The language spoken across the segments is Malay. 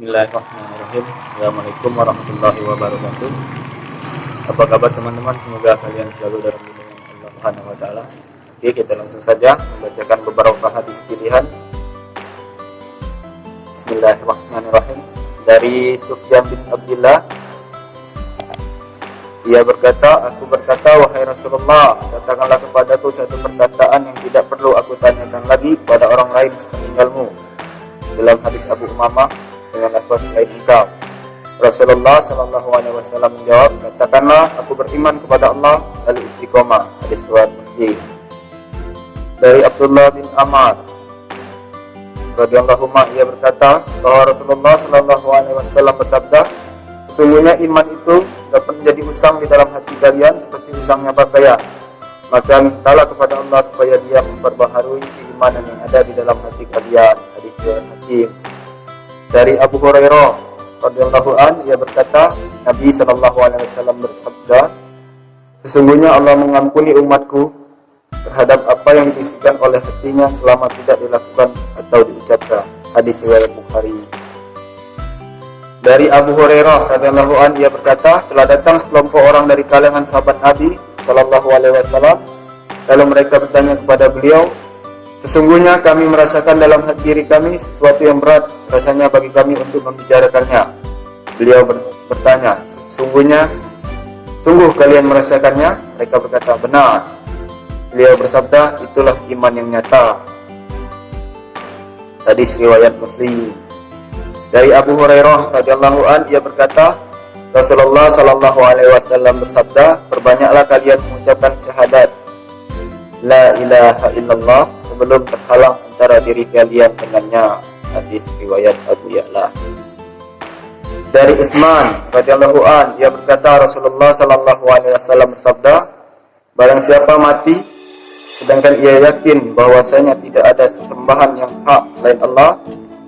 Bismillahirrahmanirrahim. Assalamualaikum warahmatullahi wabarakatuh. Apa kabar teman-teman? Semoga kalian selalu dalam lindungan Allah Subhanahu wa taala. Oke, kita langsung saja membacakan beberapa hadis pilihan. Bismillahirrahmanirrahim. Dari Sufyan bin Abdullah, ia berkata, aku berkata, wahai Rasulullah, katakanlah kepadaku satu perkataan yang tidak perlu aku tanyakan lagi kepada orang lain sepeninggalmu. Dalam hadis Abu Umamah dengan lafaz selain engkau. Rasulullah sallallahu alaihi wasallam menjawab, katakanlah aku beriman kepada Allah lalu istiqomah. Hadis riwayat Muslim. Dari Abdullah bin Amr radhiyallahu anhu, ia berkata bahwa Rasulullah sallallahu alaihi wasallam bersabda, sesungguhnya iman itu dapat menjadi usang di dalam hati kalian seperti usangnya pakaian. Maka mintalah kepada Allah supaya Dia memperbaharui keimanan yang ada di dalam hati kalian. Hadis riwayat Hakim. Dari Abu Hurairah radhiyallahu anhu, ia berkata, Nabi sallallahu alaihi wasallam bersabda, sesungguhnya Allah mengampuni umatku terhadap apa yang dibisikkan oleh hatinya selama tidak dilakukan atau diucapkan. Hadis riwayat Bukhari. Dari Abu Hurairah radhiyallahu anhu, ia berkata, telah datang sekelompok orang dari kalangan sahabat Nabi sallallahu alaihi wasallam, lalu mereka bertanya kepada beliau, sesungguhnya kami merasakan dalam hati diri kami sesuatu yang berat rasanya bagi kami untuk membicarakannya. Beliau bertanya, sungguh kalian merasakannya? Mereka berkata, benar. Beliau bersabda, itulah iman yang nyata. Hadis riwayat Muslim. Dari Abu Hurairah radhiyallahu anhu, ia berkata, Rasulullah sallallahu alaihi wasallam bersabda, perbanyaklah kalian mengucapkan syahadat la ilaha illallah sebelum terhalang antara diri kalian dengannya. Hadis riwayat Abu Ya'la. Dari Utsman radhiyallahu anhu, ia berkata, Rasulullah sallallahu alaihi wasallam bersabda, barang siapa mati sedangkan ia yakin bahwasanya tidak ada sesembahan yang hak selain Allah,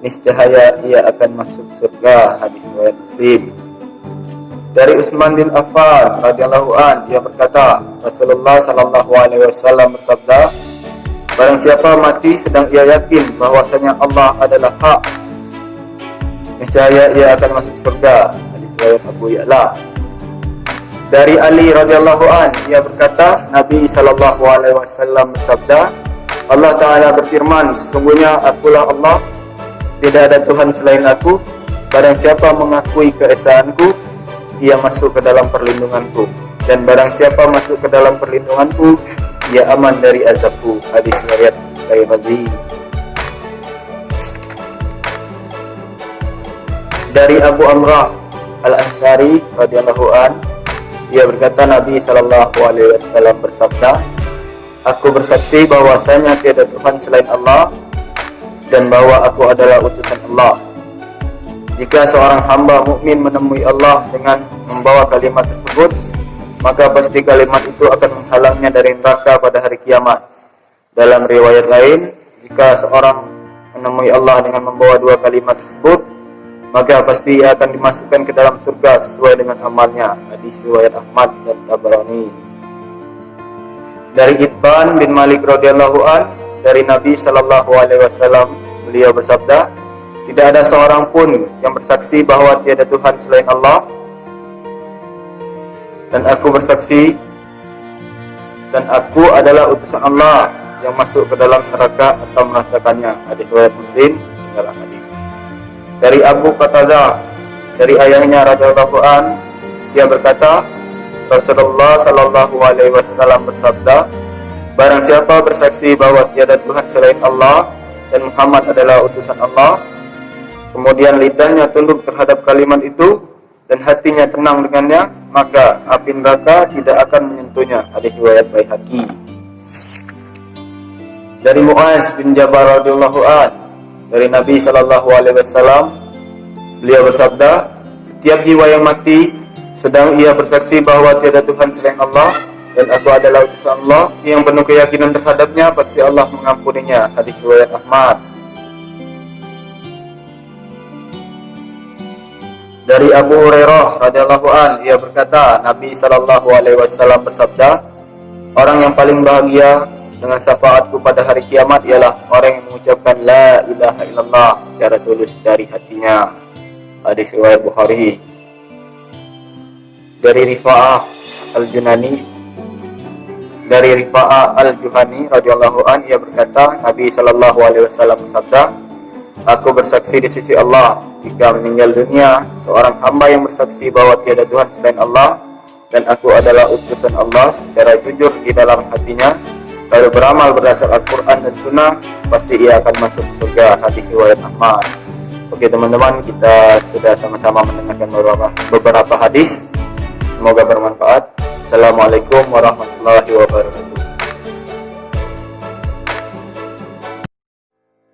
niscaya ia akan masuk surga. Hadis riwayat Muslim. Dari Utsman bin Affan radhiyallahu anhu, ia berkata, Rasulullah sallallahu alaihi wasallam bersabda, barang siapa mati sedang ia yakin bahwasanya Allah adalah hak, niscaya ia akan masuk surga. Hadis riwayat Abu Ya'la. Dari Ali radhiyallahu anhu, ia berkata, Nabi sallallahu alaihi wasallam bersabda, Allah taala berfirman, sesungguhnya akulah Allah, tidak ada Tuhan selain aku. Barang siapa mengakui keesaanku, ia masuk ke dalam perlindunganku, dan barang siapa masuk ke dalam perlindunganku, ia aman dari azabku. Hadis riwayat Syafi'i. Dari Abu Amrah Al-Ansari radhiyallahu an, ia berkata, Nabi sallallahu alaihi wasallam bersabda, aku bersaksi bahwasanya tiada Tuhan selain Allah dan bahwa aku adalah utusan Allah. Jika seorang hamba mukmin menemui Allah dengan membawa kalimat tersebut, maka pasti kalimat itu akan menghalangnya dari neraka pada hari kiamat. Dalam riwayat lain, jika seorang menemui Allah dengan membawa dua kalimat tersebut, maka pasti ia akan dimasukkan ke dalam surga sesuai dengan amalnya. Hadis riwayat Ahmad dan Tabarani. Dari Itban bin Malik radhiyallahu an, dari Nabi sallallahu alaihi wasallam, beliau bersabda, tidak ada seorang pun yang bersaksi bahwa tiada Tuhan selain Allah, dan aku bersaksi dan aku adalah utusan Allah yang masuk ke dalam neraka atau merasakannya. Hadis riwayat Muslim. Dalam hadis dari Abu Qatadah, dari ayahnya radhiyallahu an, dia berkata, Rasulullah sallallahu alaihi wasallam bersabda, barang siapa bersaksi bahwa tiada Tuhan selain Allah dan Muhammad adalah utusan Allah, kemudian lidahnya tunduk terhadap kalimat itu dan hatinya tenang dengannya, maka api neraka tidak akan menyentuhnya. Hadis riwayat Baihaqi. Dari Muaz bin Jabal radhiyallahu an, dari Nabi sallallahu alaihi wasallam, beliau bersabda, setiap jiwa yang mati sedang ia bersaksi bahwa tiada Tuhan selain Allah dan aku adalah utusan Allah, yang penuh keyakinan terhadapnya, pasti Allah mengampuninya. Hadis riwayat Ahmad. Dari Abu Hurairah radhiyallahu an, ia berkata, Nabi sallallahu alaihi wasallam bersabda, orang yang paling bahagia dengan syafaatku pada hari kiamat ialah orang yang mengucapkan la ilaha illallah secara tulus dari hatinya. Hadis riwayat Bukhari. Dari Rifa'ah al-Juhani radhiyallahu an, ia berkata, Nabi sallallahu alaihi wasallam bersabda, aku bersaksi di sisi Allah jika meninggal dunia seorang hamba yang bersaksi bahwa tiada Tuhan selain Allah dan aku adalah utusan Allah secara jujur di dalam hatinya, lalu beramal berdasar Al-Quran dan Sunnah, pasti ia akan masuk surga. Hadis riwayat Ahmad. Oke teman-teman, kita sudah sama-sama mendengarkan beberapa hadis. Semoga bermanfaat. Assalamualaikum warahmatullahi wabarakatuh.